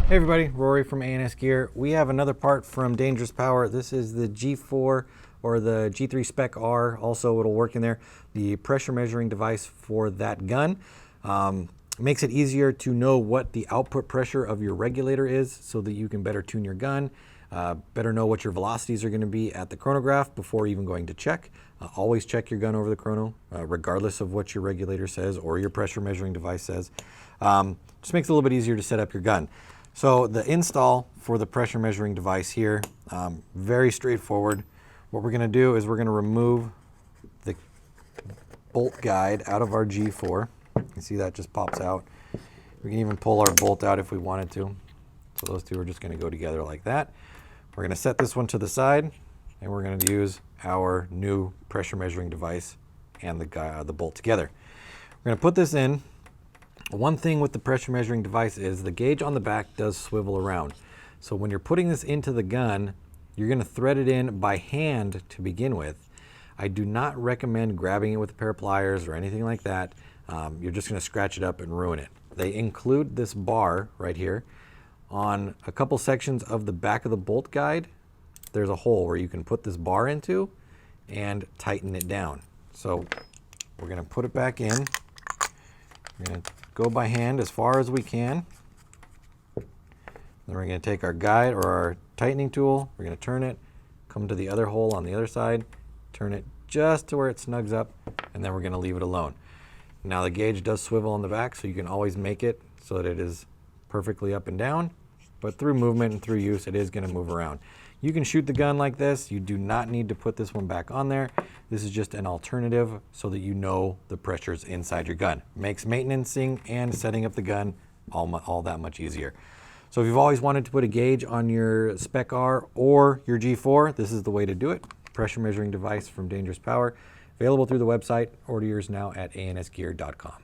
Hey everybody, Rory from ANSgear. We have another part from Dangerous Power. This is the G4 or the G3 Spec-R. Also, it'll work in there. The pressure measuring device for that gun. Makes it easier to know what the output pressure of your regulator is so that you can better tune your gun, better know what your velocities are going to be at the chronograph before even going to check. Always check your gun over the chrono, regardless of what your regulator says or your pressure measuring device says. Just makes it a little bit easier to set up your gun. So the install for the pressure measuring device here, very straightforward. What we're going to do is we're going to remove the bolt guide out of our G4. You can see that just pops out. We can even pull our bolt out if we wanted to. So those two are just going to go together like that. We're going to set this one to the side, and we're going to use our new pressure measuring device and the bolt together. We're going to put this in. One thing with the pressure measuring device is the gauge on the back does swivel around. So when you're putting this into the gun, you're going to thread it in by hand to begin with. I do not recommend grabbing it with a pair of pliers or anything like that. You're just going to scratch it up and ruin it. They include this bar right here. On a couple sections of the back of the bolt guide, there's a hole where you can put this bar into and tighten it down. So we're going to put it back in. We're going to go by hand as far as we can. Then we're going to take our guide or our tightening tool. We're going to turn it, come to the other hole on the other side, turn it just to where it snugs up, and then we're going to leave it alone. Now the gauge does swivel on the back, so you can always make it so that it is perfectly up and down, but through movement and through use, it is going to move around. You can shoot the gun like this. You do not need to put this one back on there. This is just an alternative so that you know the pressures inside your gun. Makes maintaining and setting up the gun all that much easier. So if you've always wanted to put a gauge on your Spec-R or your G4, this is the way to do it. Pressure measuring device from Dangerous Power. Available through the website. Order yours now at ansgear.com.